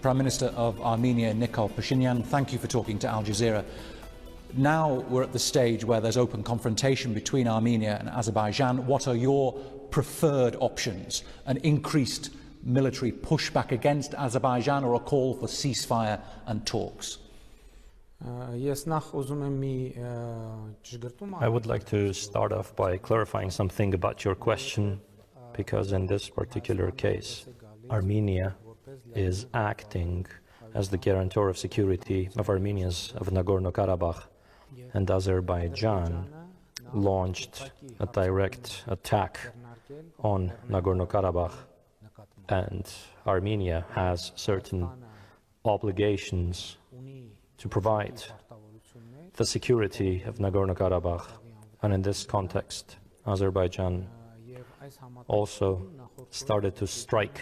Prime Minister of Armenia, Nikol Pashinyan, thank you for talking to Al Jazeera. Now we're at the stage where there's open confrontation between Armenia and Azerbaijan. What are your preferred options? An increased military pushback against Azerbaijan or a call for ceasefire and talks? I would like to start off by clarifying something about your question, because in this particular case, Armenia is acting as the guarantor of security of Armenians of Nagorno-Karabakh, and Azerbaijan launched a direct attack on Nagorno-Karabakh, and Armenia has certain obligations to provide the security of Nagorno-Karabakh, and in this context, Azerbaijan also started to strike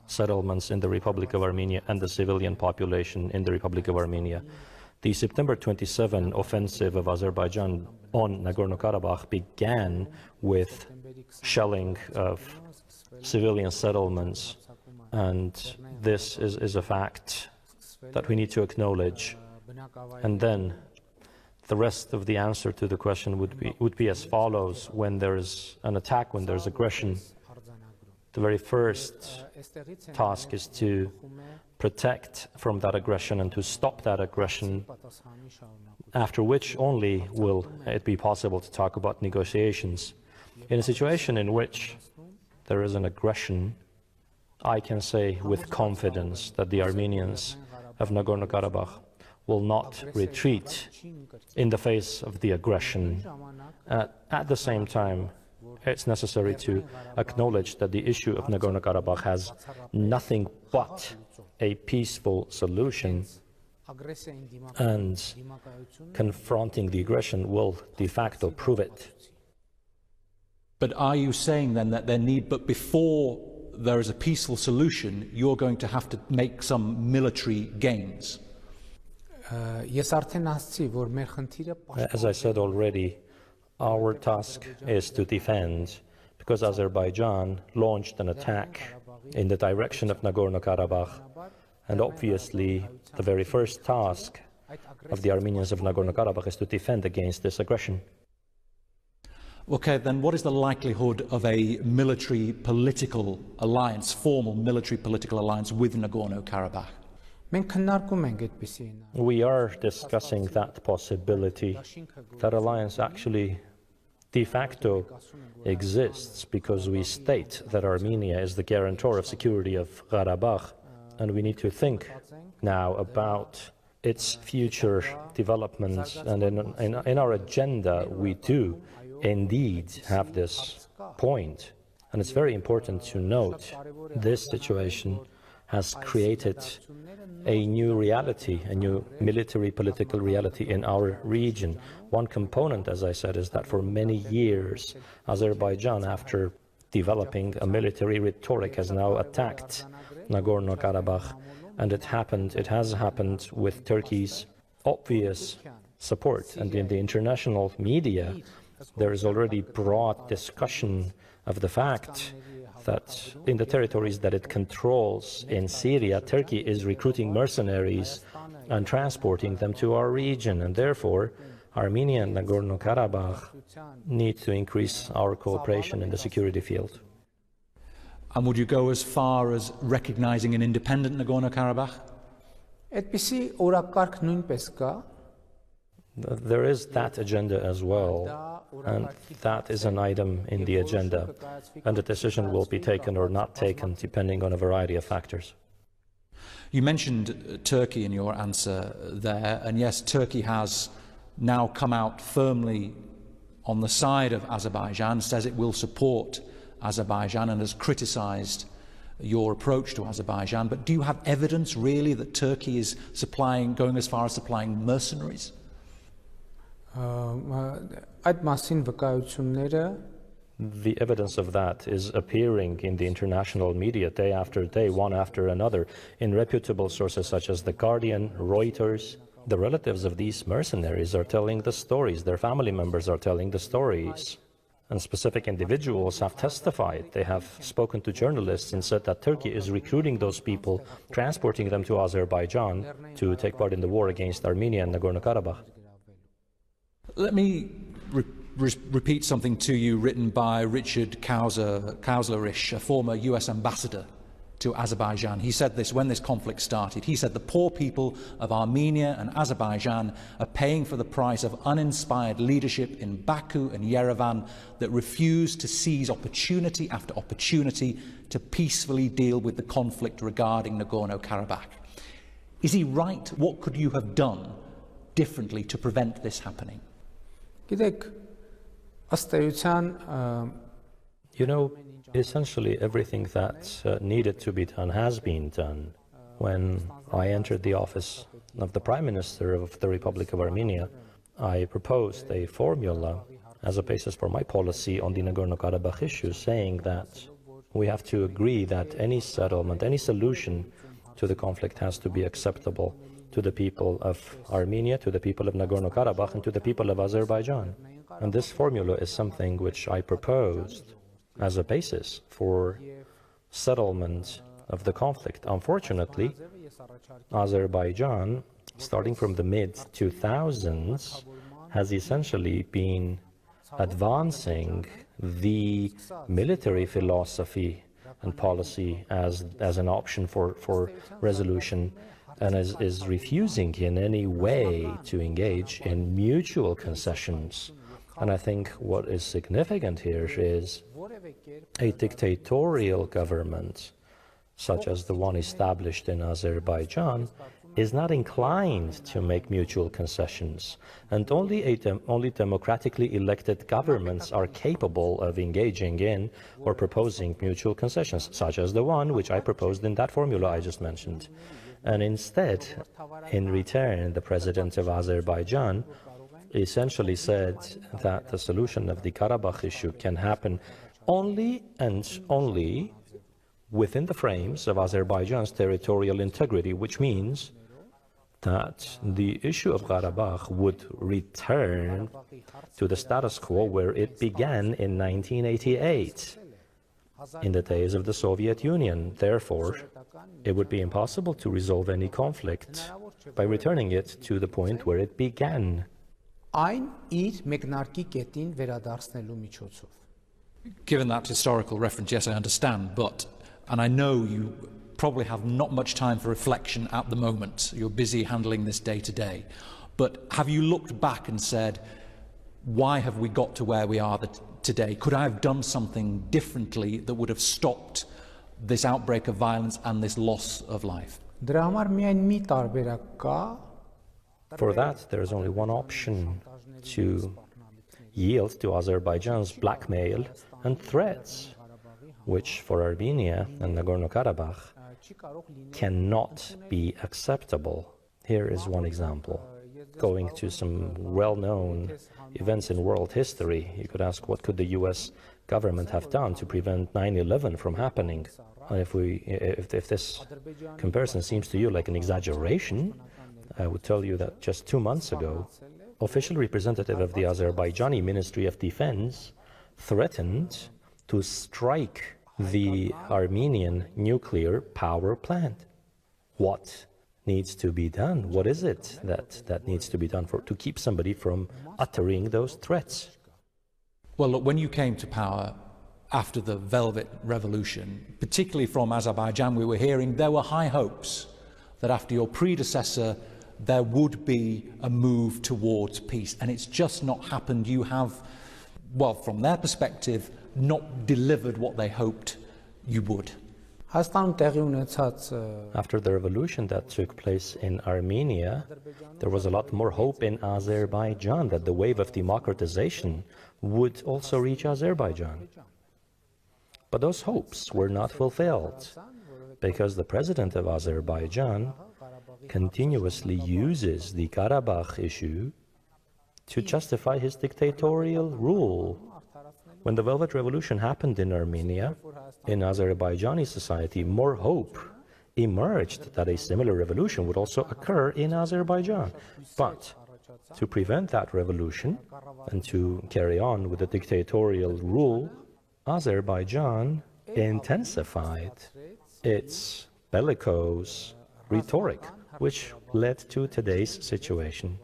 settlements in the Republic of Armenia and the civilian population in the Republic of Armenia. The September 27 offensive of Azerbaijan on Nagorno-Karabakh began with shelling of civilian settlements, and this is a fact that we need to acknowledge. And then the rest of the answer to the question would be as follows. When there is an attack, when there is aggression, the very first task is to protect from that aggression and to stop that aggression, after which only will it be possible to talk about negotiations. In a situation in which there is an aggression, I can say with confidence that the Armenians of Nagorno-Karabakh will not retreat in the face of the aggression. At the same time, it's necessary to acknowledge that the issue of Nagorno-Karabakh has nothing but a peaceful solution, and confronting the aggression will de facto prove it. But are you saying then that but before there is a peaceful solution, you're going to have to make some military gains? As I said already, our task is to defend, because Azerbaijan launched an attack in the direction of Nagorno-Karabakh, and obviously the very first task of the Armenians of Nagorno-Karabakh is to defend against this aggression. Okay, then what is the likelihood of a military political alliance, formal military political alliance with Nagorno-Karabakh? We are discussing that possibility. That alliance actually de facto exists because we state that Armenia is the guarantor of security of Karabakh, and we need to think now about its future developments. And in our agenda, we do indeed have this point. And it's very important to note this situation has created a new reality, a new military political reality in our region. One component, as I said, is that for many years, Azerbaijan, after developing a military rhetoric, has now attacked Nagorno-Karabakh, and it has happened with Turkey's obvious support. And in the international media, there is already broad discussion of the fact that in the territories that it controls in Syria, Turkey is recruiting mercenaries and transporting them to our region, and therefore Armenia and Nagorno-Karabakh need to increase our cooperation in the security field. And would you go as far as recognizing an independent Nagorno-Karabakh? There is that agenda as well, and that is an item in the agenda, and a decision will be taken or not taken depending on a variety of factors. You mentioned Turkey in your answer there, and yes, Turkey has now come out firmly on the side of Azerbaijan, says it will support Azerbaijan, and has criticized your approach to Azerbaijan. But do you have evidence really that Turkey is going as far as supplying mercenaries? The evidence of that is appearing in the international media day after day, one after another, in reputable sources such as The Guardian, Reuters. The relatives of these mercenaries are telling the stories, their family members are telling the stories. And specific individuals have testified. They have spoken to journalists and said that Turkey is recruiting those people, transporting them to Azerbaijan to take part in the war against Armenia and Nagorno-Karabakh. Let me repeat something to you written by Richard Kauslerich, a former US ambassador to Azerbaijan. He said this when this conflict started. He said the poor people of Armenia and Azerbaijan are paying for the price of uninspired leadership in Baku and Yerevan that refuse to seize opportunity after opportunity to peacefully deal with the conflict regarding Nagorno-Karabakh. Is he right? What could you have done differently to prevent this happening? You know, essentially everything that needed to be done has been done. When I entered the office of the Prime Minister of the Republic of Armenia, I proposed a formula as a basis for my policy on the Nagorno-Karabakh issue, saying that we have to agree that any settlement, any solution to the conflict has to be acceptable to the people of Armenia, to the people of Nagorno-Karabakh, and to the people of Azerbaijan. And this formula is something which I proposed as a basis for settlement of the conflict. Unfortunately, Azerbaijan, starting from the mid-2000s, has essentially been advancing the military philosophy and policy as an option for resolution, and is refusing in any way to engage in mutual concessions. And I think what is significant here is a dictatorial government, such as the one established in Azerbaijan, is not inclined to make mutual concessions, and only democratically elected governments are capable of engaging in or proposing mutual concessions, such as the one which I proposed in that formula I just mentioned. And instead, in return, the president of Azerbaijan essentially said that the solution of the Karabakh issue can happen only and only within the frames of Azerbaijan's territorial integrity, which means that the issue of Karabakh would return to the status quo where it began in 1988, in the days of the Soviet Union. Therefore, it would be impossible to resolve any conflict by returning it to the point where it began. Given that historical reference, yes, I understand, and I know you probably have not much time for reflection at the moment. You're busy handling this day to day. But have you looked back and said, why have we got to where we are today? Could I have done something differently that would have stopped this outbreak of violence and this loss of life? For that, there is only one option: to yield to Azerbaijan's blackmail and threats, which for Armenia and Nagorno-Karabakh cannot be acceptable. Here is one example. Going to some well-known events in world history, you could ask, what could the US government have done to prevent 9/11 from happening? And if this comparison seems to you like an exaggeration, I would tell you that just 2 months ago, official representative of the Azerbaijani Ministry of Defense threatened to strike the Armenian nuclear power plant. What needs to be done? What is it that needs to be done to keep somebody from uttering those threats? Well, look, when you came to power after the Velvet Revolution, particularly from Azerbaijan, we were hearing there were high hopes that after your predecessor there would be a move towards peace, and it's just not happened. You have, well, from their perspective, not delivered what they hoped you would. After the revolution that took place in Armenia, there was a lot more hope in Azerbaijan that the wave of democratization would also reach Azerbaijan. But those hopes were not fulfilled because the president of Azerbaijan continuously uses the Karabakh issue to justify his dictatorial rule. When the Velvet Revolution happened in Armenia, in Azerbaijani society, more hope emerged that a similar revolution would also occur in Azerbaijan. But to prevent that revolution and to carry on with the dictatorial rule, Azerbaijan intensified its bellicose rhetoric, which led to today's situation.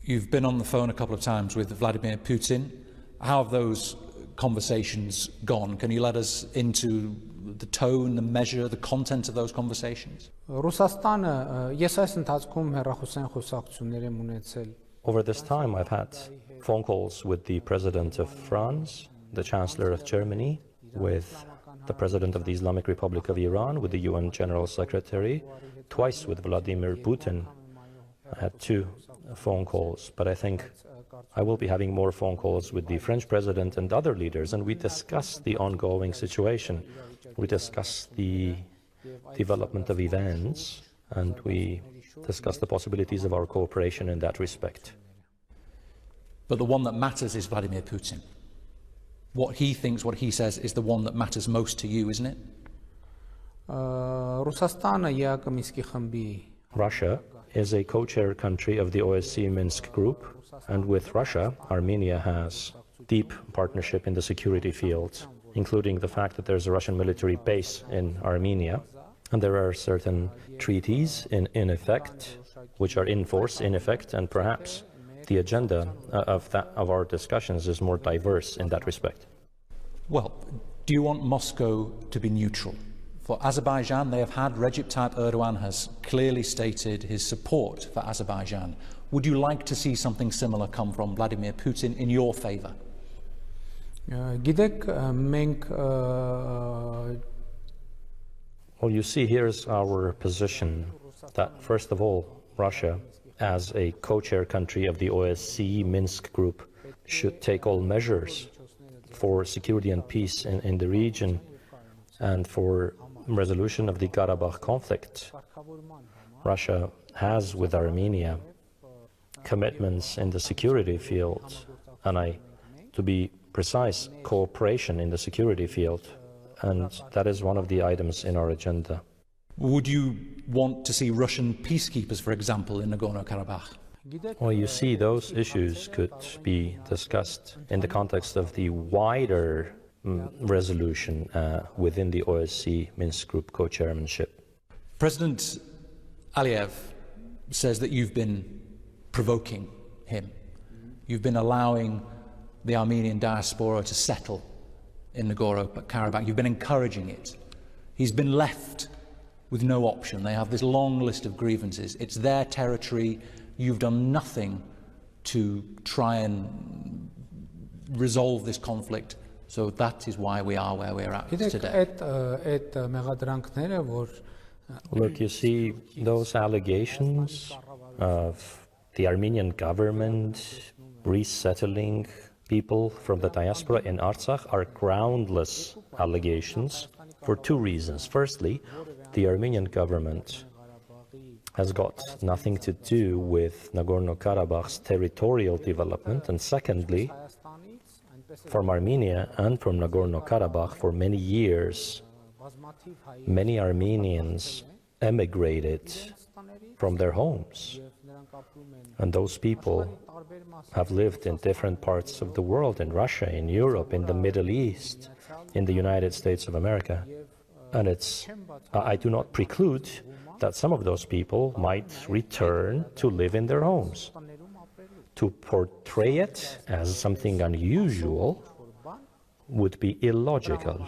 You've been on the phone a couple of times with Vladimir Putin. How have those conversations gone? Can you let us into the tone, the measure, the content of those conversations? Ռուսաստանը ես այս ընթացքում հեռախոսային խոսակցություններ եմ ունեցել Over this time, I've had phone calls with the President of France, the Chancellor of Germany, with the President of the Islamic Republic of Iran, with the UN General Secretary, twice with Vladimir Putin. I had 2 phone calls, but I think I will be having more phone calls with the French President and other leaders, and we discuss the ongoing situation. We discuss the development of events, and we discuss the possibilities of our cooperation in that respect. But the one that matters is Vladimir Putin. What he thinks, what he says, is the one that matters most to you, isn't it? Ռուսաստանը ԵԱԿ Մինսկի խմբի Russia is a co-chair country of the OSCE Minsk Group, and with Russia, Armenia has deep partnership in the security field, including the fact that there's a Russian military base in Armenia, and there are certain treaties in effect, which are in force, in effect, and perhaps the agenda of our discussions is more diverse in that respect. Well, do you want Moscow to be neutral? For Azerbaijan, they have had Recep Tayyip Erdogan has clearly stated his support for Azerbaijan. Would you like to see something similar come from Vladimir Putin in your favor? Գիտեք մենք Well, you see, here's our position that, first of all, Russia, as a co-chair country of the OSCE Minsk Group, should take all measures for security and peace in the region and for resolution of the Karabakh conflict. Russia has, with Armenia, commitments in the security field, and to be precise, cooperation in the security field, and that is one of the items in our agenda. Would you want to see Russian peacekeepers, for example, in Nagorno-Karabakh? Well, you see, those issues could be discussed in the context of the wider resolution within the OSCE Minsk Group co-chairmanship. President Aliyev says that you've been provoking him. You've been allowing the Armenian diaspora to settle in Nagorno-Karabakh. You've been encouraging it. He's been left with no option. They have this long list of grievances. It's their territory. You've done nothing to try and resolve this conflict. So that is why we are where we're at today. Look, you see, those allegations of the Armenian government resettling people from the diaspora in Artsakh are groundless allegations for 2 reasons. Firstly, the Armenian government has got nothing to do with Nagorno-Karabakh's territorial development, and secondly, from Armenia and from Nagorno-Karabakh for many years, many Armenians emigrated from their homes, and those people have lived in different parts of the world, in Russia, in Europe, in the Middle East, in the United States of America. And I do not preclude that some of those people might return to live in their homes. To portray it as something unusual would be illogical.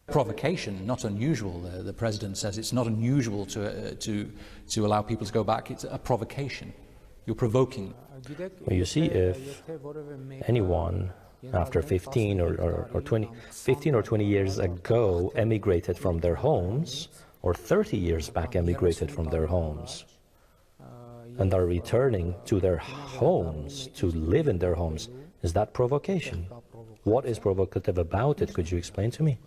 Provocation, not unusual. The president says it's not unusual to allow people to go back. It's a provocation. You're provoking. Well, you see, if anyone after 15 or 20 years ago emigrated from their homes, or 30 years back emigrated from their homes, and are returning to their homes to live in their homes, is that provocation? What is provocative about it? Could you explain to me?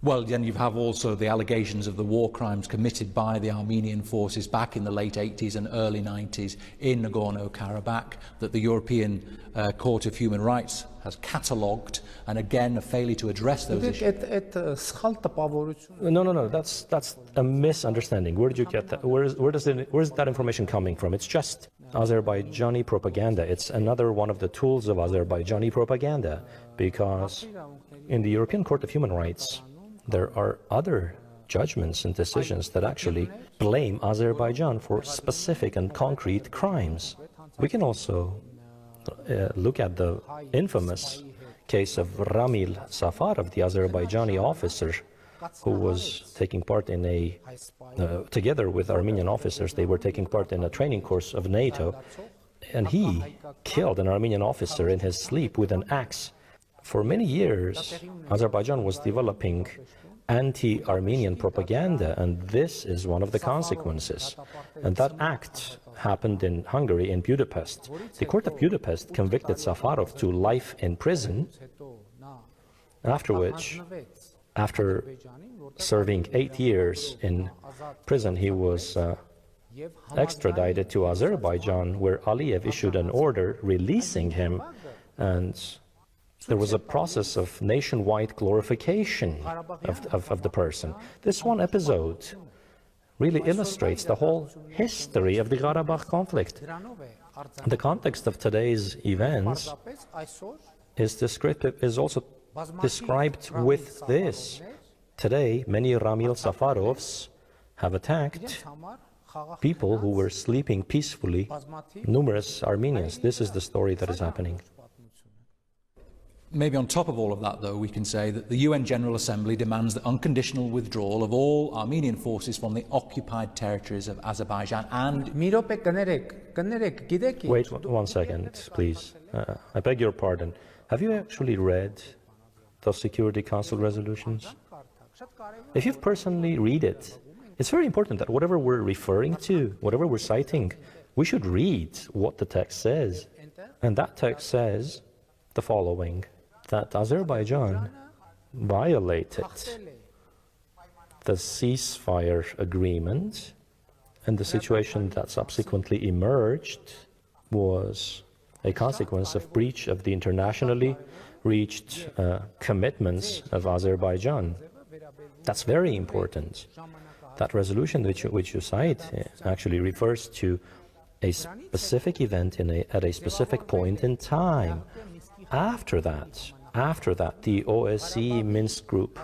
Well, then you have also the allegations of the war crimes committed by the Armenian forces back in the late 80s and early 90s in Nagorno-Karabakh that the European Court of Human Rights has catalogued, and again a failure to address those issues. No, that's a misunderstanding. Where did you get that? Where's that information coming from? It's just Azerbaijani propaganda. It's another one of the tools of Azerbaijani propaganda, because in the European Court of Human Rights there are other judgments and decisions that actually blame Azerbaijan for specific and concrete crimes. We can also look at the infamous case of Ramil Safarov, the Azerbaijani officer who was taking part in together with Armenian officers, they were taking part in a training course of NATO, and he killed an Armenian officer in his sleep with an axe. For many years, Azerbaijan was developing anti-Armenian propaganda, and this is one of the consequences. And that act happened in Hungary, in Budapest. The court of Budapest convicted Safarov to life in prison, after which, after serving 8 years in prison, he was extradited to Azerbaijan, where Aliyev issued an order releasing him, and there was a process of nationwide glorification of the person. This one episode really illustrates the whole history of the Karabakh conflict. The context of today's events is also described with this. Today, many Ramil Safarovs have attacked people who were sleeping peacefully, numerous Armenians. This is the story that is happening. Maybe on top of all of that, though, we can say that the UN General Assembly demands the unconditional withdrawal of all Armenian forces from the occupied territories of Azerbaijan and... Wait 1 second, please. I beg your pardon. Have you actually read the Security Council resolutions? If you've personally read it, it's very important that whatever we're referring to, whatever we're citing, we should read what the text says. And that text says the following: that Azerbaijan violated the ceasefire agreement, and the situation that subsequently emerged was a consequence of breach of the internationally reached commitments of Azerbaijan. That's very important. That resolution which you cite actually refers to a specific event at a specific point in time. After that, the OSCE Minsk Group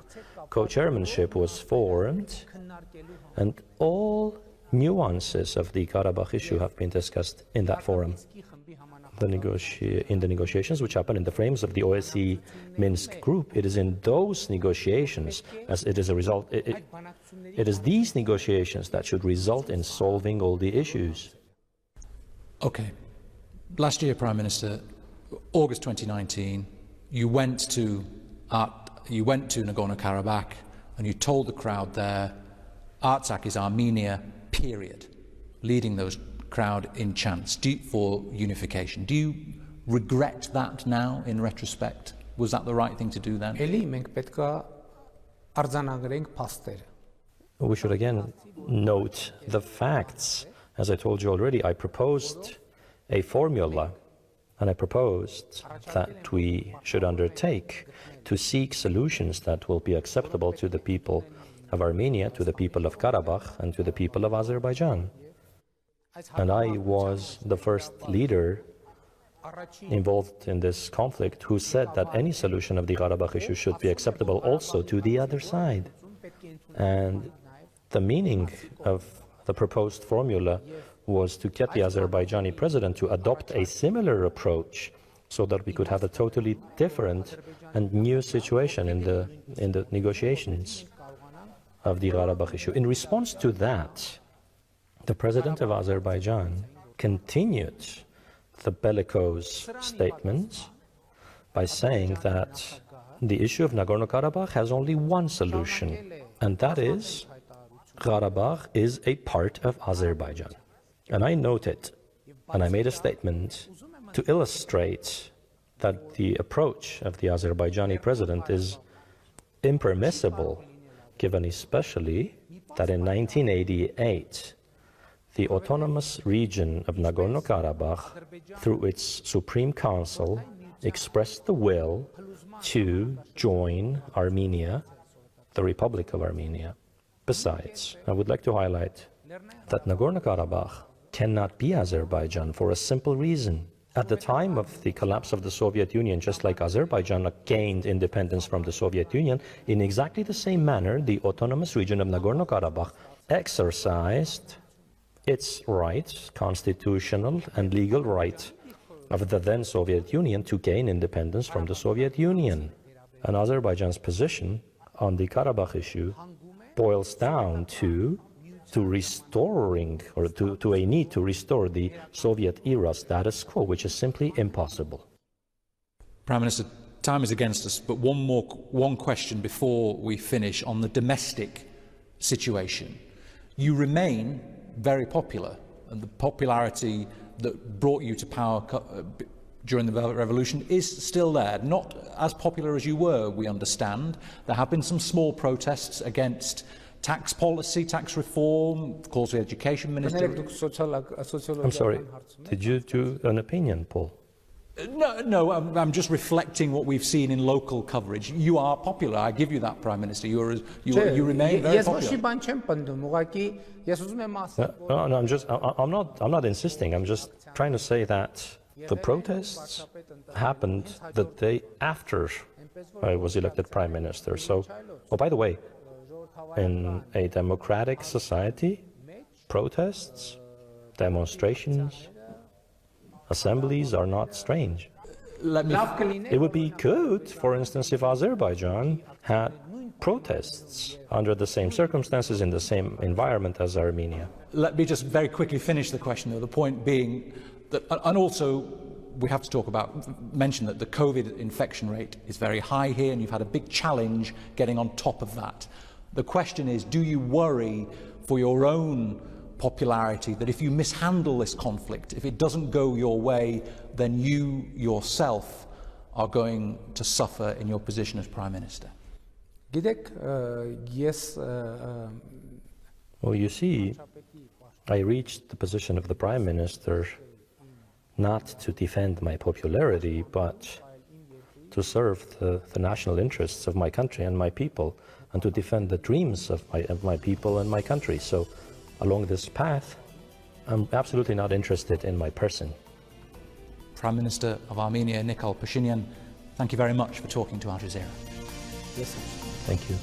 co-chairmanship was formed, and all nuances of the Karabakh issue have been discussed in that forum. In the negotiations which happen in the frames of the OSCE Minsk Group, it is in those negotiations, as it is a result, it is these negotiations that should result in solving all the issues. Okay. Last year, Prime Minister, August 2019, you went to Nagorno-Karabakh and you told the crowd there, Artsakh is Armenia, period, leading those crowd in chants for unification. Do you regret that now in retrospect? Was that the right thing to do then? We should again note the facts. As I told you already, I proposed a formula, and I proposed that we should undertake to seek solutions that will be acceptable to the people of Armenia, to the people of Karabakh, and to the people of Azerbaijan. And I was the first leader involved in this conflict who said that any solution of the Karabakh issue should be acceptable also to the other side. And the meaning of the proposed formula was to get the Azerbaijani president to adopt a similar approach so that we could have a totally different and new situation in the negotiations of the Karabakh issue. In response to that, the president of Azerbaijan continued the bellicose statement by saying that the issue of Nagorno-Karabakh has only one solution, and that is Karabakh is a part of Azerbaijan. And I noted, and I made a statement to illustrate that the approach of the Azerbaijani president is impermissible given especially that in 1988, the autonomous region of Nagorno-Karabakh, through its Supreme Council, expressed the will to join Armenia, the Republic of Armenia. Besides, I would like to highlight that Nagorno-Karabakh cannot be Azerbaijan for a simple reason. At the time of the collapse of the Soviet Union, just like Azerbaijan gained independence from the Soviet Union, in exactly the same manner, the autonomous region of Nagorno-Karabakh exercised its rights, constitutional and legal right of the then Soviet Union to gain independence from the Soviet Union. And Azerbaijan's position on the Karabakh issue boils down to restoring, or to a need to restore the Soviet-era status quo, which is simply impossible. Prime Minister, time is against us, but one question before we finish on the domestic situation. You remain very popular, and the popularity that brought you to power during the Velvet Revolution is still there. Not as popular as you were, we understand. There have been some small protests against tax policy, tax reform, calls for the education minister. I'm sorry, did you do an opinion poll? No, I'm just reflecting what we've seen in local coverage. You are popular, I give you that, Prime Minister. You remain very popular. No, I'm not insisting. I'm just trying to say that the protests happened the day after I was elected Prime Minister. So, oh, by the way, in a democratic society, protests, demonstrations, assemblies are not strange. It would be good, for instance, if Azerbaijan had protests under the same circumstances in the same environment as Armenia. Let me just very quickly finish the question, though, the point being that, and also we have to mention that the COVID infection rate is very high here, and you've had a big challenge getting on top of that. The question is, do you worry for your own popularity that if you mishandle this conflict, if it doesn't go your way, then you yourself are going to suffer in your position as Prime Minister? Well, you see, I reached the position of the Prime Minister not to defend my popularity, but to serve the national interests of my country and my people, and to defend the dreams of my people and my country. So along this path, I'm absolutely not interested in my person. Prime Minister of Armenia, Nikol Pashinyan, thank you very much for talking to AlJazeera. Yes, sir. Thank you.